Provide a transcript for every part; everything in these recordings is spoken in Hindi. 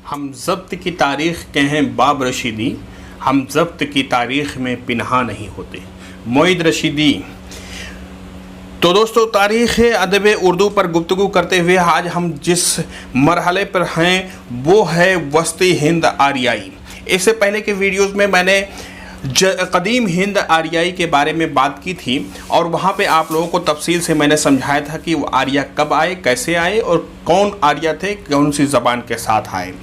हम ज़ब्त की तारीख़ के हैं बाब रशीदी, हम ज़ब्त की तारीख़ में पिनहा नहीं होते। मोईद रशीदी। तो दोस्तों, तारीख़ अदब उर्दू पर गुफ्तगू करते हुए आज हम जिस मरहले पर हैं वो है वस्ती हिंद आर्याई। इससे पहले के वीडियोस में मैंने कदीम हिंद आर्याई के बारे में बात की थी और वहाँ पे आप लोगों को तफसील से मैंने समझाया था कि वो आर्या कब आए, कैसे आए और कौन आर्या थे, कौन सी ज़बान के साथ आए।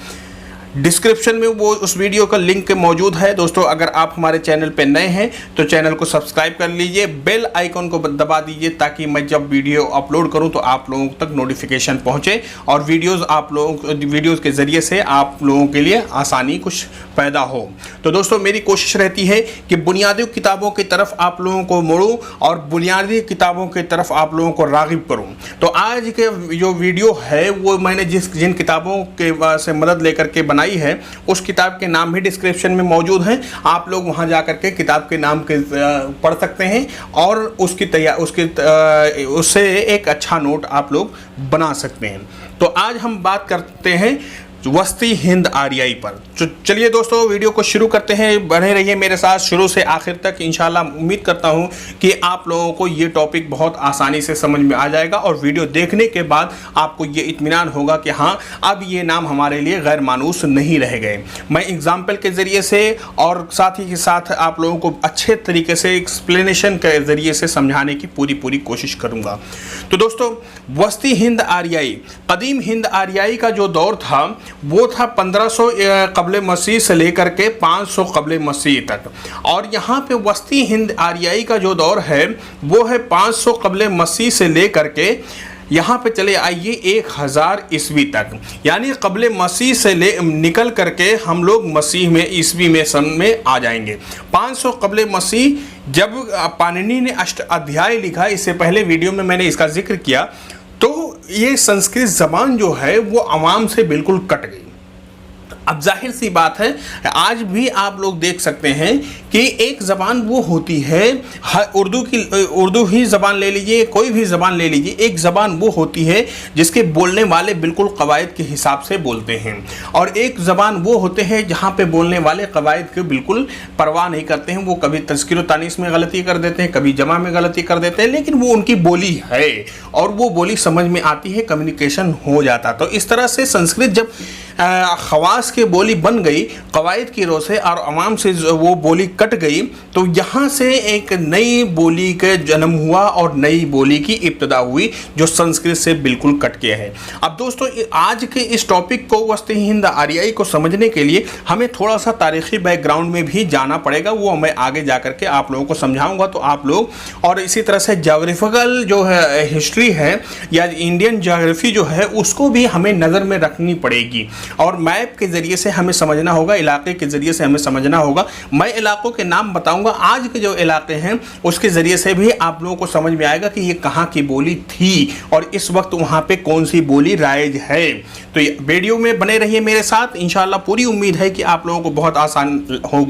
डिस्क्रिप्शन में वो उस वीडियो का लिंक मौजूद है। दोस्तों, अगर आप हमारे चैनल पे नए हैं तो चैनल को सब्सक्राइब कर लीजिए, बेल आइकन को दबा दीजिए ताकि मैं जब वीडियो अपलोड करूं तो आप लोगों तक नोटिफिकेशन पहुंचे और वीडियोस के ज़रिए से आप लोगों के लिए आसानी कुछ पैदा हो। तो दोस्तों, मेरी कोशिश रहती है कि बुनियादी किताबों की तरफ आप लोगों को मोड़ूँ और बुनियादी किताबों की तरफ आप लोगों को राग़िब करूँ। तो आज के जो वीडियो है वो मैंने जिन किताबों के से मदद लेकर के बनाई है उस किताब के नाम भी डिस्क्रिप्शन में मौजूद हैं। आप लोग वहां जाकर के किताब के नाम के पढ़ सकते हैं और उससे एक अच्छा नोट आप लोग बना सकते हैं। तो आज हम बात करते हैं वस्ती हिंद आर्याई पर। तो चलिए दोस्तों, वीडियो को शुरू करते हैं। बने रहिए मेरे साथ शुरू से आखिर तक। इंशाल्लाह उम्मीद करता हूं कि आप लोगों को ये टॉपिक बहुत आसानी से समझ में आ जाएगा और वीडियो देखने के बाद आपको ये इत्मीनान होगा कि हाँ, अब ये नाम हमारे लिए गैर मानूस नहीं रह गए। मैं एग्जाम्पल के ज़रिए से और साथ ही के साथ आप लोगों को अच्छे तरीके से एक्सप्लेनेशन के ज़रिए से समझाने की पूरी कोशिश करूँगा। तो दोस्तों, वस्ती हिंद आर्याई, कदीम हिंद आर्याई का जो दौर था वो था 1500 कबले मसीह से लेकर के 500 कबले मसीह तक। और यहाँ पे वस्ती हिंद आर्याई का जो दौर है वो है 500 कबले मसीह से लेकर के यहाँ पे चले आइए 1000 ईस्वी तक। यानी कबले मसीह से निकल करके हम लोग मसीह में ईस्वी में सन में आ जाएंगे। 500 कबले मसीह जब पाणिनि ने अष्ट अध्याय लिखा, इससे पहले वीडियो में मैंने इसका जिक्र किया, तो ये संस्कृत ज़बान जो है वो आवाम से बिल्कुल कट गई। अब जाहिर सी बात है, आज भी आप लोग देख सकते हैं कि एक ज़बान वो होती है, उर्दू ही ज़बान ले लीजिए, कोई भी ज़बान ले लीजिए, एक ज़बान वो होती है जिसके बोलने वाले बिल्कुल कवायद के हिसाब से बोलते हैं और एक ज़बान वो होते हैं जहाँ पे बोलने वाले कवायद के बिल्कुल परवाह नहीं करते हैं। वो कभी तज़कीर व तानीस में गलती कर देते हैं, कभी जमा में गलती कर देते हैं, लेकिन वो उनकी बोली है और वो बोली समझ में आती है, कम्युनिकेशन हो जाता। तो इस तरह से संस्कृत जब खवास की बोली बन गई कवायद की रोह से और अवाम से वो बोली कट गई, तो यहाँ से एक नई बोली का जन्म हुआ और नई बोली की इब्तिदा हुई जो संस्कृत से बिल्कुल कट के है। अब दोस्तों, आज के इस टॉपिक को वस्ती हिंद आर्याई को समझने के लिए हमें थोड़ा सा तारीखी बैकग्राउंड में भी जाना पड़ेगा। वो मैं आगे जा कर के आप लोगों को समझाऊंगा। तो आप लोग, और इसी तरह से ज्योग्राफिकल जो है हिस्ट्री है या इंडियन ज्योग्राफी जो है उसको भी हमें नज़र में रखनी पड़ेगी और मैप के ज़रिए से हमें समझना होगा, इलाके के ज़रिए से हमें समझना होगा। मैं इलाकों के नाम बताऊंगा आज के जो इलाके हैं उसके ज़रिए से भी आप लोगों को समझ में आएगा कि ये कहाँ की बोली थी और इस वक्त वहाँ पे कौन सी बोली राइज है। तो वीडियो में बने रहिए मेरे साथ। इंशाल्लाह पूरी उम्मीद है कि आप लोगों को बहुत आसान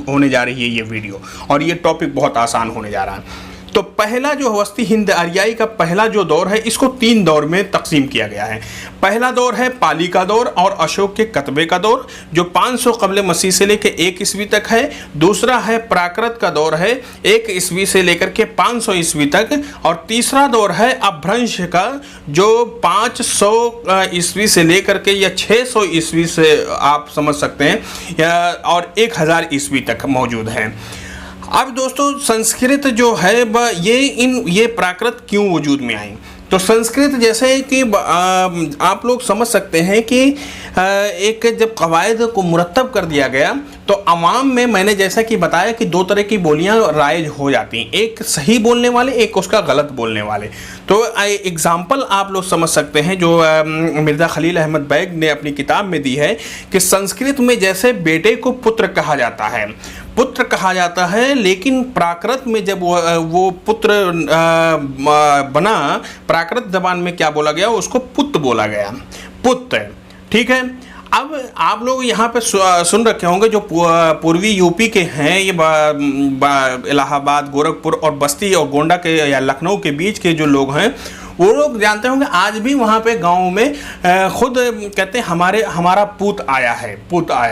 होने जा रही है ये वीडियो और ये टॉपिक बहुत आसान होने जा रहा है। तो पहला जो वस्ती हिंद आर्याई का पहला जो दौर है इसको 3 दौर में तकसीम किया गया है। पहला दौर है पाली का दौर और अशोक के कतबे का दौर जो 500 कबले मसीह से लेकर 1 ईस्वी तक है। दूसरा है प्राकृत का दौर है 1 ईस्वी से लेकर के 500 ईस्वी तक। और तीसरा दौर है अपभ्रंश का जो 500 ईस्वी से लेकर के या 600 ईस्वी से आप समझ सकते हैं और 1000 ईस्वी तक मौजूद है। अब दोस्तों, संस्कृत जो है ये प्राकृत क्यों वजूद में आई? तो संस्कृत जैसे कि आप लोग समझ सकते हैं कि एक जब कवायद को मुरत्तब कर दिया गया तो अवाम में मैंने जैसा कि बताया कि 2 तरह की बोलियां राइज हो जाती हैं, एक सही बोलने वाले, एक उसका गलत बोलने वाले। तो एग्जाम्पल आप लोग समझ सकते हैं जो मिर्ज़ा खलील अहमद बैग ने अपनी किताब में दी है कि संस्कृत में जैसे बेटे को पुत्र कहा जाता है, लेकिन प्राकृत में जब वो पुत्र बना, प्राकृत ज़बान में क्या बोला गया, उसको पुत्र बोला गया, पुत्र। ठीक है। अब आप लोग यहाँ पे सुन रखे होंगे जो पूर्वी यूपी के हैं, ये इलाहाबाद, गोरखपुर और बस्ती और गोंडा के या लखनऊ के बीच के जो लोग हैं वो लोग जानते होंगे आज भी वहाँ पे गाँव में खुद कहते हैं हमारा पूत आया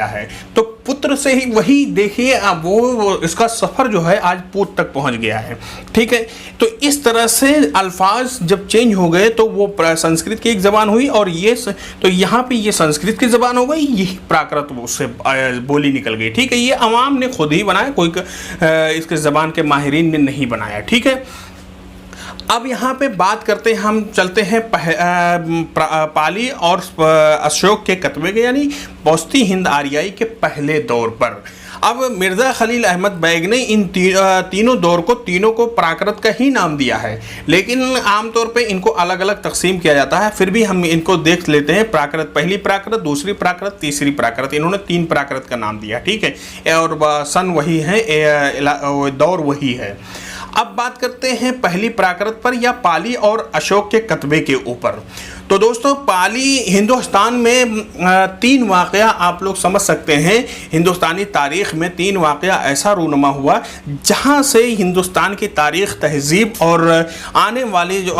है। तो पुत्र से ही वही देखिए वो इसका सफ़र जो है आज पूत तक पहुँच गया है। ठीक है, तो इस तरह से अल्फाज जब चेंज हो गए तो वो संस्कृत की एक ज़बान हुई और ये तो यहाँ पे ये संस्कृत की ज़बान हो गई, यही प्राकृत उससे बोली निकल गई। ठीक है, ये अवाम ने खुद ही बनाया, कोई इसके ज़बान के माहिरीन ने नहीं बनाया। ठीक है, अब यहाँ पे बात करते हैं, हम चलते हैं पाली और अशोक के कतबे के यानी वस्ती हिंद आर्याई के पहले दौर पर। अब मिर्ज़ा खलील अहमद बैग ने इन तीनों दौर को प्राकृत का ही नाम दिया है, लेकिन आमतौर पे इनको अलग अलग तकसीम किया जाता है। फिर भी हम इनको देख लेते हैं, प्राकृत, पहली प्राकृत, दूसरी प्राकृत, तीसरी प्राकृत, इन्होंने 3 प्राकृत का नाम दिया। ठीक है, और सन वही है, दौर वही है। अब बात करते हैं पहली प्राकृत पर या पाली और अशोक के कतबे के ऊपर। तो दोस्तों, पाली हिंदुस्तान में 3 वाक़या आप लोग समझ सकते हैं। हिंदुस्तानी तारीख़ में 3 वाक़या ऐसा रूनुमा हुआ जहाँ से हिंदुस्तान की तारीख़, तहज़ीब और आने वाली जो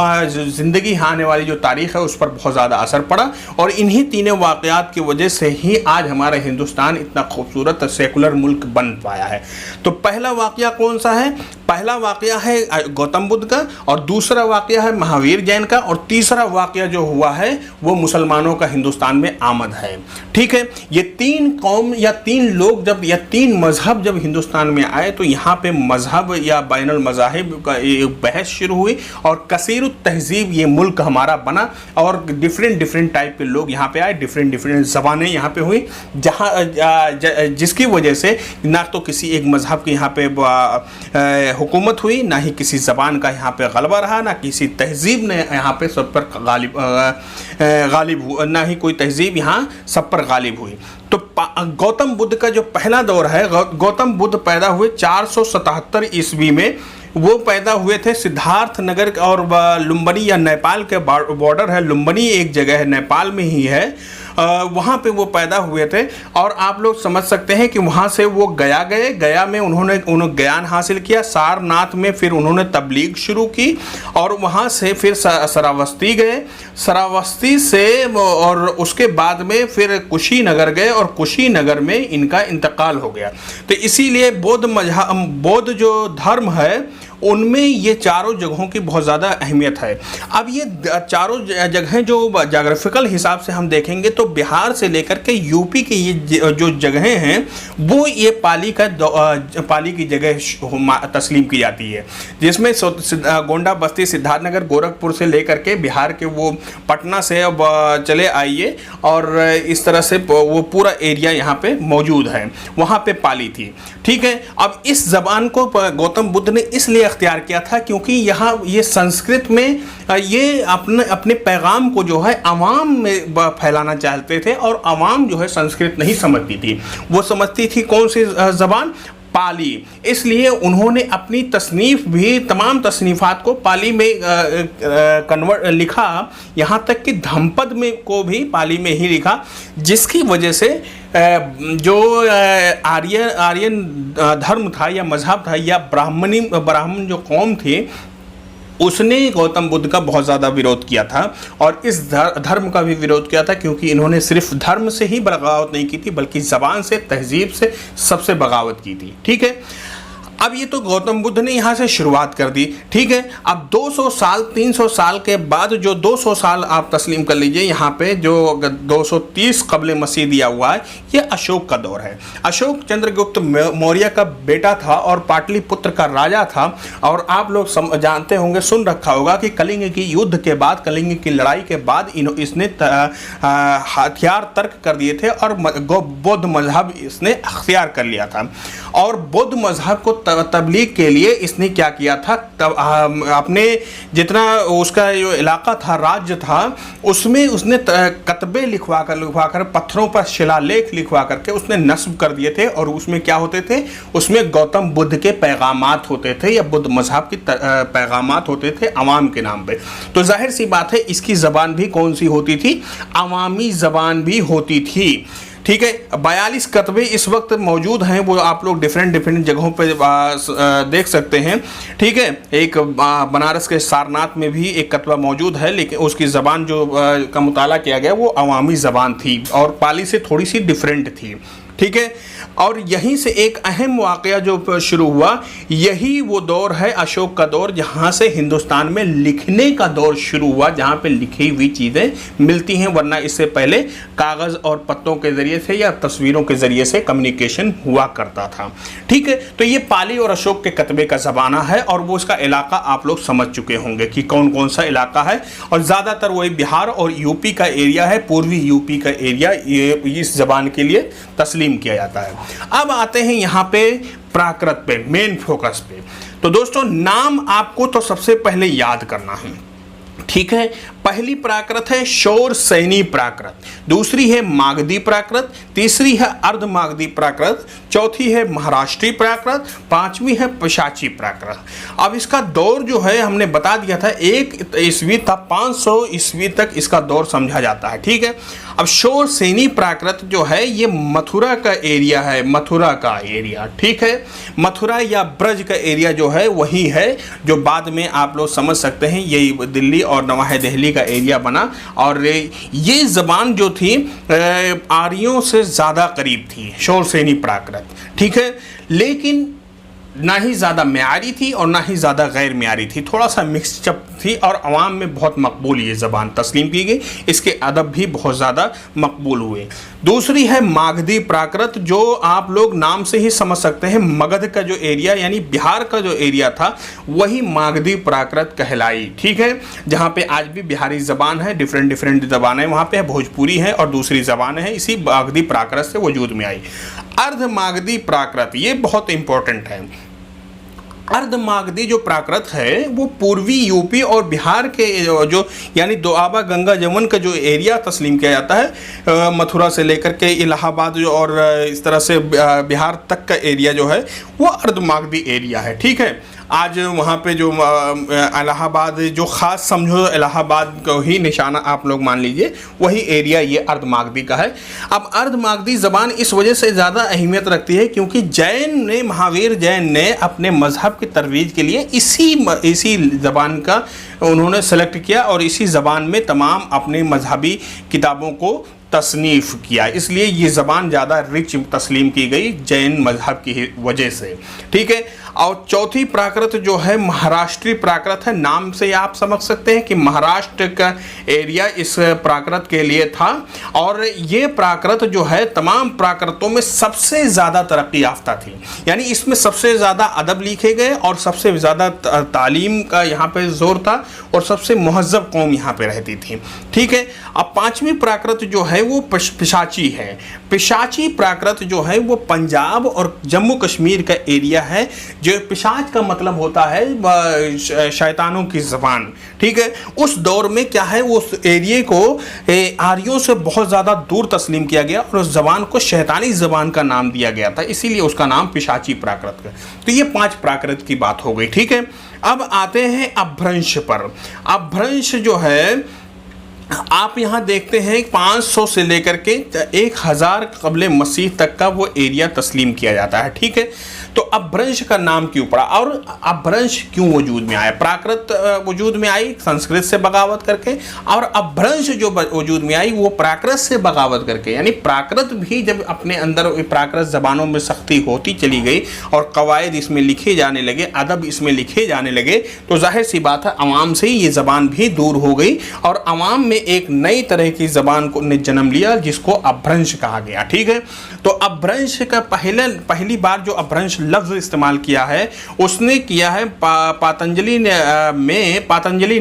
ज़िंदगी, आने वाली जो तारीख़ है उस पर बहुत ज़्यादा असर पड़ा। और इन्हीं तीनों वाक़यात की वजह से ही आज हमारा हिंदुस्तान इतना खूबसूरत सेकुलर मुल्क बन पाया है। तो पहला वाक़या कौन सा है? पहला वाक़या है गौतम बुद्ध का, और दूसरा वाक़या है महावीर जैन का, और तीसरा वाक़या जो हुआ है वो मुसलमानों का हिंदुस्तान में आमद है। ठीक है, ये 3 कौम या 3 लोग जब, या 3 मजहब जब हिंदुस्तान में आए तो यहाँ पे मजहब या बैनुल मज़ाहिब का एक बहस शुरू हुई और कसीरुत तहज़ीब ये मुल्क हमारा बना और डिफरेंट टाइप के लोग यहाँ पे आए, डिफरेंट ज़बानें यहाँ पे हुई, जिसकी वजह से ना तो किसी एक मजहब की यहाँ पे हुकूमत हुई, ना ही किसी ज़बान का यहाँ पे गलबा रहा, ना किसी तहज़ीब ने यहाँ पे सब पर गालिब हुआ, ना ही कोई तहज़ीब यहाँ सब पर गालिब हुई। तो गौतम बुद्ध का जो पहला दौर है, गौतम बुद्ध पैदा हुए 477 ईस्वी में। वो पैदा हुए थे सिद्धार्थ नगर और लुम्बिनी या नेपाल के बॉर्डर है, लुम्बिनी एक जगह है, नेपाल में ही है, वहाँ पे वो पैदा हुए थे। और आप लोग समझ सकते हैं कि वहाँ से वो गया गए, गया में उन्होंने ज्ञान हासिल किया, सारनाथ में फिर उन्होंने तबलीग शुरू की, और वहाँ से फिर श्रावस्ती गए, श्रावस्ती से और उसके बाद में फिर कुशीनगर गए, और कुशीनगर में इनका इंतकाल हो गया। तो इसीलिए बौद्ध जो धर्म है उनमें ये चारों जगहों की बहुत ज़्यादा अहमियत है। अब ये चारों जगहें जो जोग्राफिकल हिसाब से हम देखेंगे तो बिहार से लेकर के यूपी की ये जो जगहें हैं वो ये पाली की जगह तस्लीम की जाती है, जिसमें गोंडा, बस्ती, सिद्धार्थनगर, गोरखपुर से लेकर के बिहार के वो पटना से अब चले आइए, और इस तरह से वो पूरा एरिया यहाँ पे मौजूद है, वहाँ पे पाली थी। ठीक है, अब इस ज़बान को गौतम बुद्ध ने इसलिए अख्तियार किया था क्योंकि यहाँ ये संस्कृत में ये अपने पैगाम को जो है अवाम में फैलाना चाहते थे, और अवाम जो है संस्कृत नहीं समझती थी, वो समझती थी कौन सी ज़बान? पाली। इसलिए उन्होंने अपनी तसनीफ़ भी, तमाम तसनीफ़ात को पाली में लिखा, यहाँ तक कि धम्पद में को भी पाली में ही लिखा, जिसकी वजह से जो आर्यन धर्म था या मज़हब था या ब्राह्मण जो कौम थी उसने गौतम बुद्ध का बहुत ज़्यादा विरोध किया था, और इस धर्म का भी विरोध किया था क्योंकि इन्होंने सिर्फ धर्म से ही बगावत नहीं की थी बल्कि ज़बान से, तहज़ीब से, सबसे बगावत की थी। ठीक है, अब ये तो गौतम बुद्ध ने यहाँ से शुरुआत कर दी। ठीक है, अब 200 साल 300 साल के बाद, जो 200 साल आप तस्लीम कर लीजिए, यहाँ पे जो 230 कबल मसीह दिया हुआ है, ये अशोक का दौर है। अशोक चंद्रगुप्त मौर्य का बेटा था और पाटलिपुत्र का राजा था। और आप लोग जानते होंगे, सुन रखा होगा कि कलिंग की युद्ध के बाद, कलिंग की लड़ाई के बाद इसने हथियार तर्क कर दिए थे और बौद्ध मजहब इसने अख्तियार कर लिया था। और बौद्ध मजहब को तबलीग के लिए इसने क्या किया था, अपने जितना उसका जो इलाका था, राज्य था, उसमें उसने कतबे लिखवा कर पत्थरों पर शिलालेख लिखवा करके उसने नस्ब कर दिए थे। और उसमें क्या होते थे? उसमें गौतम बुद्ध के पैगामात होते थे या बुद्ध मजहब के पैगामात होते थे अवाम के नाम पे। तो जाहिर सी बात है इसकी ज़बान भी कौन सी होती थी? अवामी ज़बान भी होती थी। ठीक है। 42 कतबे इस वक्त मौजूद हैं, वो आप लोग डिफरेंट जगहों पे देख सकते हैं, ठीक है। एक बनारस के सारनाथ में भी एक कतबा मौजूद है, लेकिन उसकी ज़बान जो का मुताला किया गया वो अवामी ज़बान थी और पाली से थोड़ी सी डिफरेंट थी, ठीक है। और यहीं से एक अहम वाक़या जो शुरू हुआ, यही वो दौर है अशोक का दौर, जहाँ से हिंदुस्तान में लिखने का दौर शुरू हुआ, जहाँ पे लिखी हुई चीज़ें मिलती हैं, वरना इससे पहले कागज़ और पत्तों के ज़रिए से या तस्वीरों के ज़रिए से कम्युनिकेशन हुआ करता था, ठीक है। तो ये पाली और अशोक के कतबे का ज़माना है और वो इसका इलाका आप लोग समझ चुके होंगे कि कौन कौन सा इलाका है, और ज़्यादातर वही बिहार और यूपी का एरिया है, पूर्वी यूपी का एरिया ये इस ज़बान के लिए तस्लीम किया जाता है। अब आते हैं यहाँ पे प्राकृत पे, मेन फोकस पे। तो दोस्तों नाम आपको तो सबसे पहले याद करना है, ठीक है। पहली प्राकृत है शोर सैनी प्राकृत, दूसरी है मागधी प्राकृत, तीसरी है अर्ध मागधी प्राकृत, चौथी है महाराष्ट्री प्राकृत, पांचवी है पिशाची प्राकृत। अब इसका दौर जो है हमने बता दिया था 1 ईस्वी था, 500 ईस्वी तक इसका दौर समझा जाता है, ठीक है। अब शोर सैनी प्राकृत जो है ये मथुरा का एरिया है, मथुरा का एरिया, ठीक है। मथुरा या ब्रज का एरिया जो है वही है जो बाद में आप लोग समझ सकते हैं यही दिल्ली और नवाह दिल्ली का एरिया बना, और ये ज़बान जो थी आर्यों से ज़्यादा करीब थी, शोर सैनी प्राकृत, ठीक है। लेकिन ना ही ज़्यादा म्यारी थी और ना ही ज़्यादा गैर म्यारी थी, थोड़ा सा मिक्सचअप थी, और अवाम में बहुत मकबूल ये ज़बान तस्लीम की गई, इसके अदब भी बहुत ज़्यादा मकबूल हुए। दूसरी है मागधी प्राकृत, जो आप लोग नाम से ही समझ सकते हैं मगध का जो एरिया यानी बिहार का जो एरिया था वही मागधी प्राकृत कहलाई, ठीक है। जहाँ पे आज भी बिहारी ज़बान है, डिफरेंट ज़बानें वहाँ पे है, भोजपुरी है और दूसरी ज़बानें हैं, इसी मागधी प्राकृत से वजूद में आई। अर्ध मागधी प्राकृत ये बहुत इंपॉर्टेंट है। अर्ध मागधी जो प्राकृत है वो पूर्वी यूपी और बिहार के जो यानी दोआबा गंगा जमुन का जो एरिया तस्लीम किया जाता है, मथुरा से लेकर के इलाहाबाद जो और इस तरह से बिहार तक का एरिया जो है वो अर्ध मागधी एरिया है, ठीक है। आज वहाँ पे जो इलाहाबाद जो ख़ास समझो इलाहाबाद को ही निशाना आप लोग मान लीजिए, वही एरिया ये अर्ध मागधी का है। अब अर्ध मागधी ज़बान इस वजह से ज़्यादा अहमियत रखती है क्योंकि जैन ने महावीर जैन ने अपने मज़हब की तरवीज के लिए इसी ज़बान का उन्होंने सेलेक्ट किया और इसी ज़बान में तमाम अपने मजहबी किताबों को तसनीफ़ किया, इसलिए ये ज़बान ज़्यादा रिच तस्लीम की गई जैन मज़हब की वजह से, ठीक है। और चौथी प्राकृत जो है महाराष्ट्री प्राकृत है, नाम से आप समझ सकते हैं कि महाराष्ट्र का एरिया इस प्राकृत के लिए था, और ये प्राकृत जो है तमाम प्राकृतों में सबसे ज़्यादा तरक्की याफ्ता थी, यानी इसमें सबसे ज़्यादा अदब लिखे गए और सबसे ज़्यादा तालीम का यहाँ पे जोर था और सबसे महज़्ज़ब कौम यहाँ पे रहती थी, ठीक है। अब पाँचवीं प्राकृत जो है वो पिशाची है। पिशाची प्राकृत जो है वो पंजाब और जम्मू कश्मीर का एरिया है, जो पिशाच का मतलब होता है शैतानों की ज़बान, ठीक है। उस दौर में क्या है उस एरिए को आर्यों से बहुत ज़्यादा दूर तस्लीम किया गया और उस ज़बान को शैतानी ज़बान का नाम दिया गया था, इसीलिए उसका नाम पिशाची प्राकृत का। तो ये 5 प्राकृत की बात हो गई, ठीक है। अब आते हैं अपभ्रंश पर। अपभ्रंश जो है आप यहाँ देखते हैं 500 से लेकर के 1000 क़ब्ल मसीह तक का वो एरिया तस्लीम किया जाता है, ठीक है। तो अपभ्रंश का नाम क्यों पड़ा और अपभ्रंश क्यों वजूद में आया? प्राकृत वजूद में आई संस्कृत से बगावत करके, और अपभ्रंश जो वजूद में आई वो प्राकृत से बगावत करके, यानी प्राकृत भी जब अपने अंदर प्राकृत ज़बानों में सख्ती होती चली गई और कवायद इसमें लिखे जाने लगे, अदब इसमें लिखे जाने लगे, तो जाहिर सी बात है अवाम से ये ज़बान भी दूर हो गई और अवाम में एक नई तरह की ज़बान को ने जन्म लिया जिसको अपभ्रंश कहा गया, ठीक है। तो अपभ्रंश का पहली बार जो अपभ्रंश लफ्ज़ इस्तेमाल किया है उसने किया है पातंजलि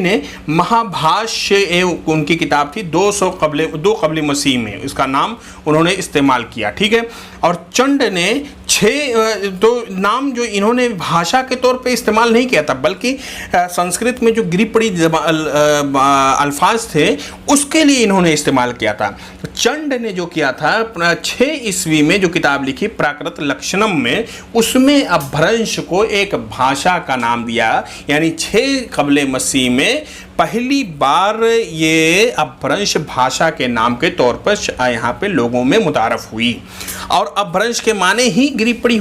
ने महाभाष्य उनकी किताब थी 2 क़ब्ल मसीह में इसका नाम उन्होंने इस्तेमाल किया, ठीक है। और चंड ने 6 तो नाम जो इन्होंने भाषा के तौर पे इस्तेमाल नहीं किया था, बल्कि संस्कृत में जो गिरी पड़ी अल्फाज थे उसके लिए इन्होंने इस्तेमाल किया था। चंड ने जो किया था 6 ईस्वी में जो किताब लिखी प्राकृत लक्षणम में, उसमें अपभ्रंश को एक भाषा का नाम दिया, यानी 6 क़ब्ल मसीह में पहली बार ये अपभ्रंश भाषा के नाम के तौर पर यहाँ पे लोगों में मुतारफ हुई। और अपभ्रंश के माने ही गिरिपड़ी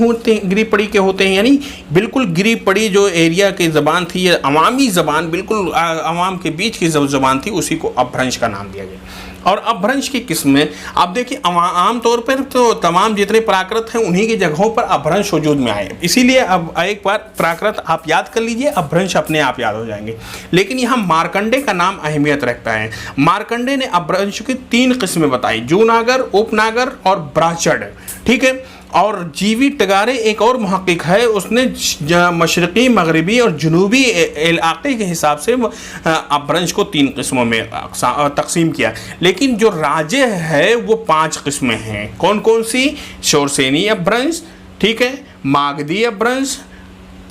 के होते हैं, यानी बिल्कुल गिरिपड़ी जो एरिया की ज़बान थी, ये अवामी ज़बान, बिल्कुल अवाम के बीच की जो ज़बान थी, उसी को अपभ्रंश का नाम दिया गया। और अपभ्रंश की किस्में आप देखिए, आम तौर पर तो तमाम जितने प्राकृत हैं उन्हीं की जगहों पर अपभ्रंश वजूद में आए। इसीलिए अब एक बार प्राकृत आप याद कर लीजिए, अपभ्रंश अपने आप याद हो जाएंगे। लेकिन यहाँ मार्कंडे का नाम अहमियत रखता है। मार्कंडे ने अपभ्रंश की 3 किस्में बताई, जूनागर, उपनागर और ब्राचड़, ठीक है। और जीवी टगारे एक और मुहक्किक है, उसने मशरक़ी, मगरबी और जनूबी इलाके के हिसाब से अपभ्रंश को 3 किस्मों में तकसीम किया। लेकिन जो राजे है वो 5 किस्में हैं। कौन कौन सी? शोरसेनी अपभ्रंश, ठीक है, मागधी अपभ्रंश,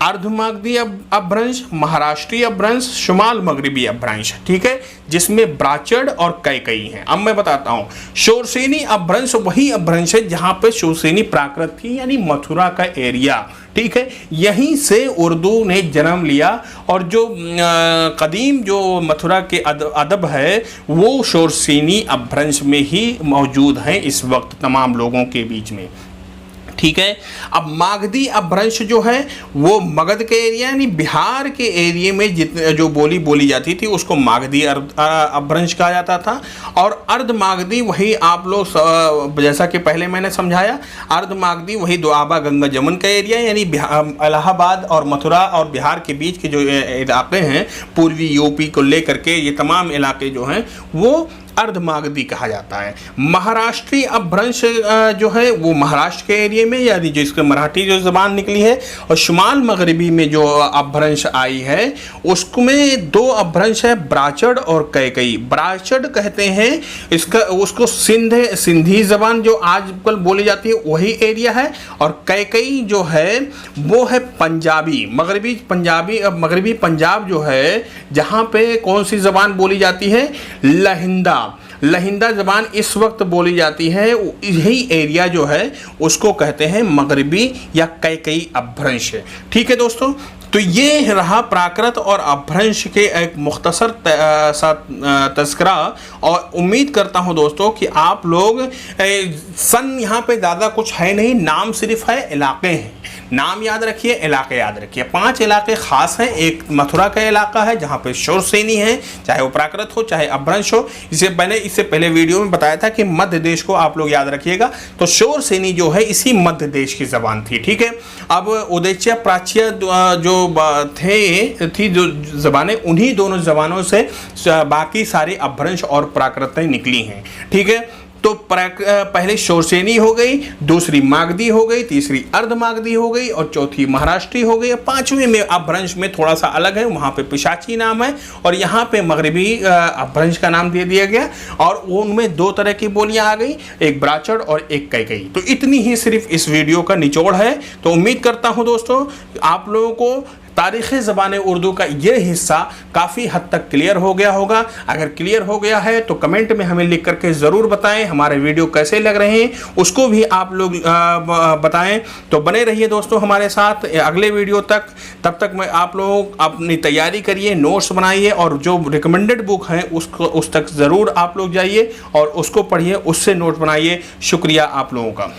अर्धमागधी अपभ्रंश, महाराष्ट्रीय अपभ्रंश, शुमाल मगरबी अपभ्रंश, ठीक है, जिसमें ब्राचड़ और कैकई हैं। अब मैं बताता हूँ। शोरसेनी अपभ्रंश वही अपभ्रंश है जहाँ पे शोरसेनी प्राकृत थी, यानी मथुरा का एरिया, ठीक है। यहीं से उर्दू ने जन्म लिया और जो कदीम जो मथुरा के अदब है वो शोरसेनी अपभ्रंश में ही मौजूद है इस वक्त तमाम लोगों के बीच में, ठीक है। अब मागधी अपभ्रंश जो है वो मगध के एरिया यानी बिहार के एरिया में जो बोली जाती थी उसको मागधी अपभ्रंश कहा जाता था। और अर्ध मागधी वही आप लोग जैसा कि पहले मैंने समझाया, अर्ध मागधी वही दोआबा, गंगा, जमुन का एरिया यानी इलाहाबाद और मथुरा और बिहार के बीच के जो इलाके हैं, पूर्वी यूपी को लेकर के ये तमाम इलाके जो हैं वो अर्धमागधी कहा जाता है। महाराष्ट्रीय अपभ्रंश जो है वो महाराष्ट्र के एरिया में, यानी जिसके मराठी जो ज़बान निकली है। और शुमाल मगरबी में जो अपभ्रंश आई है उसमें 2 अपभ्रंश है, ब्राचड़ और कैकई। ब्राचड़ कहते हैं उसको सिंधी ज़बान जो आजकल बोली जाती है वही एरिया है। और कैकई जो है वो है पंजाबी, मगरबी पंजाब जो है, जहाँ पे कौन सी ज़बान बोली जाती है? लहिंदा ज़बान इस वक्त बोली जाती है। यही एरिया जो है उसको कहते हैं मगरबी या कैकई अपभ्रंश, ठीक है दोस्तों। तो ये रहा प्राकृत और अपभ्रंश के एक मुख्तसर तज़किरा। और उम्मीद करता हूँ दोस्तों कि आप लोग सन यहाँ पे ज़्यादा कुछ है नहीं, नाम सिर्फ है, इलाके हैं। नाम याद रखिए, इलाके याद रखिए। 5 इलाके ख़ास हैं। एक मथुरा का इलाका है जहाँ पे शोरसेनी है, चाहे वो प्राकृत हो चाहे अपभ्रंश हो। इससे पहले वीडियो में बताया था कि मध्य देश को आप लोग याद रखिएगा। तो शोरसेनी जो है इसी मध्य देश की ज़बान थी, ठीक है। अब उदेच्या, प्राच्य जो थी जो ज़बानें, उन्हीं दोनों ज़बानों से बाकी सारी अपभ्रंश और प्राकृतें निकली हैं, ठीक है। तो पहले शोरसेनी हो गई, दूसरी मागधी हो गई, तीसरी अर्धमागधी हो गई और चौथी महाराष्ट्री हो गई। 5वें में अपभ्रंश में थोड़ा सा अलग है, वहाँ पे पिशाची नाम है और यहाँ पे मगरबी अपभ्रंश का नाम दे दिया गया। और उनमें 2 तरह की बोलियाँ आ गई, एक ब्राचड़ और एक कैकई। तो इतनी ही सिर्फ इस वीडियो का निचोड़ है। तो उम्मीद करता हूँ दोस्तों आप लोगों को तारीख़ ज़बान उर्दू का ये हिस्सा काफ़ी हद तक क्लियर हो गया होगा। अगर क्लियर हो गया है तो कमेंट में हमें लिख करके ज़रूर बताएं। हमारे वीडियो कैसे लग रहे हैं उसको भी आप लोग बताएं। तो बने रहिए दोस्तों हमारे साथ अगले वीडियो तक। तब तक मैं आप लोग अपनी तैयारी करिए, नोट्स बनाइए और जो रिकमेंडेड बुक हैं उस तक ज़रूर आप लोग जाइए और उसको पढ़िए, उससे नोट बनाइए। शुक्रिया आप लोगों का।